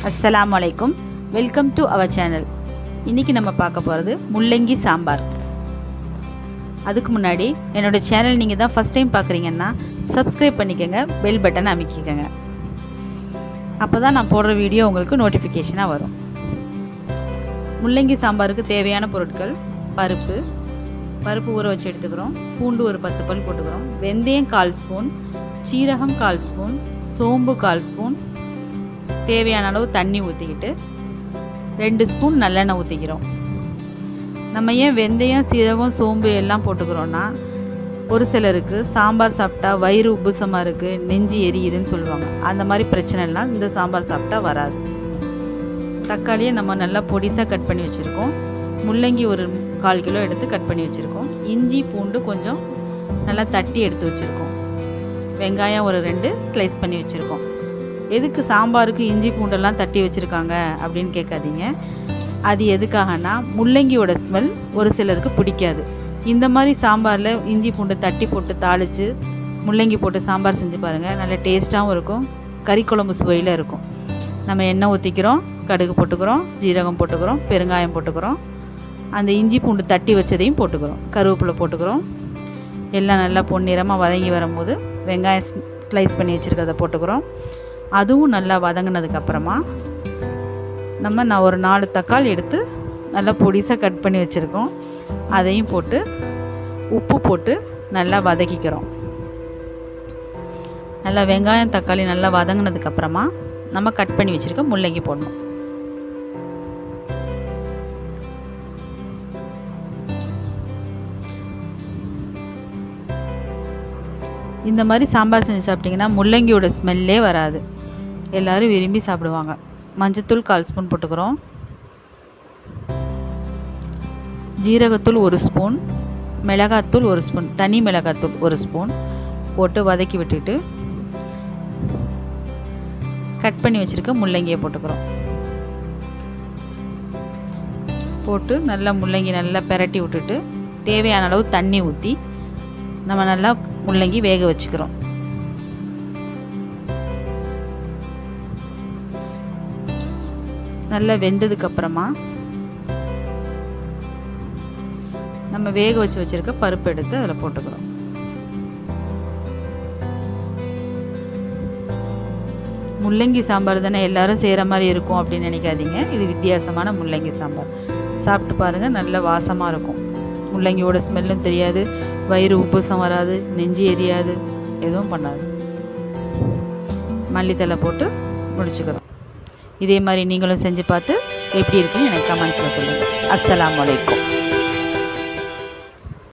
அஸ்ஸலாமு அலைக்கும். Welcome to our channel. இன்றைக்கி நம்ம பார்க்க போகிறது முள்ளங்கி சாம்பார். அதுக்கு முன்னாடி என்னோடய சேனல் நீங்கள் தான் ஃபஸ்ட் டைம் பார்க்குறீங்கன்னா சப்ஸ்கிரைப் பண்ணிக்கோங்க, பெல் பட்டன் அமைக்கிக்கோங்க. அப்போ தான் நான் போடுற வீடியோ உங்களுக்கு நோட்டிஃபிகேஷனாக வரும். முள்ளங்கி சாம்பாருக்கு தேவையான பொருட்கள்: பருப்பு ஊற வச்சு எடுத்துக்கிறோம், பூண்டு ஒரு 10 பல் போட்டுக்கிறோம், வெந்தயம் 1/4 ஸ்பூன், சீரகம் 1/4 ஸ்பூன், சோம்பு 1/4 ஸ்பூன், தேவையான அளவு தண்ணி ஊற்றிக்கிட்டு 2 ஸ்பூன் நல்லெண்ணெய் ஊற்றிக்கிறோம். நம்ம ஏன் வெந்தயம் சீரகம் சோம்பு எல்லாம் போட்டுக்கிறோன்னா, ஒரு சிலருக்கு சாம்பார் சாப்பிட்டா வயிறு உப்புசமாக இருக்குது, நெஞ்சு எரியுதுன்னு சொல்லுவாங்க. அந்த மாதிரி பிரச்சனைலாம் இந்த சாம்பார் சாப்பிட்டா வராது. தக்காளியை நம்ம நல்லா பொடிசாக கட் பண்ணி வச்சுருக்கோம். முள்ளங்கி ஒரு 1/4 கிலோ எடுத்து கட் பண்ணி வச்சுருக்கோம். இஞ்சி பூண்டு கொஞ்சம் நல்லா தட்டி எடுத்து வச்சுருக்கோம். வெங்காயம் ஒரு 2 ஸ்லைஸ் பண்ணி வச்சுருக்கோம். எதுக்கு சாம்பாருக்கு இஞ்சி பூண்டெல்லாம் தட்டி வச்சுருக்காங்க அப்படின்னு கேட்காதீங்க. அது எதுக்காகனா, முள்ளங்கியோட ஸ்மெல் ஒரு சிலருக்கு பிடிக்காது. இந்த மாதிரி சாம்பாரில் இஞ்சி பூண்டு தட்டி போட்டு தாளித்து முள்ளங்கி போட்டு சாம்பார் செஞ்சு பாருங்கள், நல்ல டேஸ்ட்டாகவும் இருக்கும், கறி குழம்பு சுவையில் இருக்கும். நம்ம எண்ணெய் ஊற்றிக்கிறோம், கடுகு போட்டுக்கிறோம், ஜீரகம் போட்டுக்கிறோம், பெருங்காயம் போட்டுக்கிறோம், அந்த இஞ்சி பூண்டு தட்டி வச்சதையும் போட்டுக்கிறோம், கருவேப்பிலை போட்டுக்கிறோம். எல்லாம் நல்லா பொன்னிறமாக வதங்கி வரும்போது வெங்காயம் ஸ்லைஸ் பண்ணி வச்சுருக்கிறத போட்டுக்கிறோம். அதுவும் நல்லா வதங்கினதுக்கப்புறமா நான் ஒரு 4 தக்காளி எடுத்து நல்லா பொடிசாக கட் பண்ணி வச்சுருக்கோம். அதையும் போட்டு உப்பு போட்டு நல்லா வதக்கிக்கிறோம். நல்லா வெங்காயம் தக்காளி நல்லா வதங்கினதுக்கப்புறமா நம்ம கட் பண்ணி வச்சுருக்க முள்ளங்கி போடணும். இந்த மாதிரி சாம்பார் செஞ்சு சாப்பிட்டிங்கன்னா முள்ளங்கியோட ஸ்மெல்லே வராது, எல்லோரும் விரும்பி சாப்பிடுவாங்க. மஞ்சத்தூள் 1/4 ஸ்பூன் போட்டுக்கிறோம், ஜீரகத்தூள் 1 ஸ்பூன், மிளகாத்தூள் 1 ஸ்பூன், தனி மிளகாத்தூள் 1 ஸ்பூன் போட்டு வதக்கி விட்டுட்டு கட் பண்ணி வச்சுருக்க முள்ளங்கியை போட்டுக்கிறோம். போட்டு நல்லா முள்ளங்கி நல்லா பெரட்டி விட்டுட்டு தேவையான அளவு தண்ணி ஊற்றி நம்ம நல்லா முள்ளங்கி வேக வச்சுக்கிறோம். நல்லா வெந்ததுக்கப்புறமா நம்ம வேக வச்சுருக்க பருப்பு எடுத்து அதில் போட்டுக்கிறோம். முள்ளங்கி சாம்பார் தானே எல்லோரும் செய்கிற மாதிரி இருக்கும் அப்படின்னு நினைக்காதீங்க. இது வித்தியாசமான முள்ளங்கி சாம்பார். சாப்பிட்டு பாருங்கள், நல்ல வாசமாக இருக்கும். முள்ளங்கியோட ஸ்மெல்லும் தெரியாது, வயிறு உப்புசம் வராது, நெஞ்சு எரியாது, எதுவும் பண்ணாது. மல்லித்தலை போட்டு முடிச்சுக்கிறோம். இதே மாதிரி நீங்களும் செஞ்சு பார்த்து எப்படி இருக்குன்னு எனக்கு கமெண்ட்ஸில் சொல்லுங்கள். அஸ்ஸலாமு அலைக்கும்.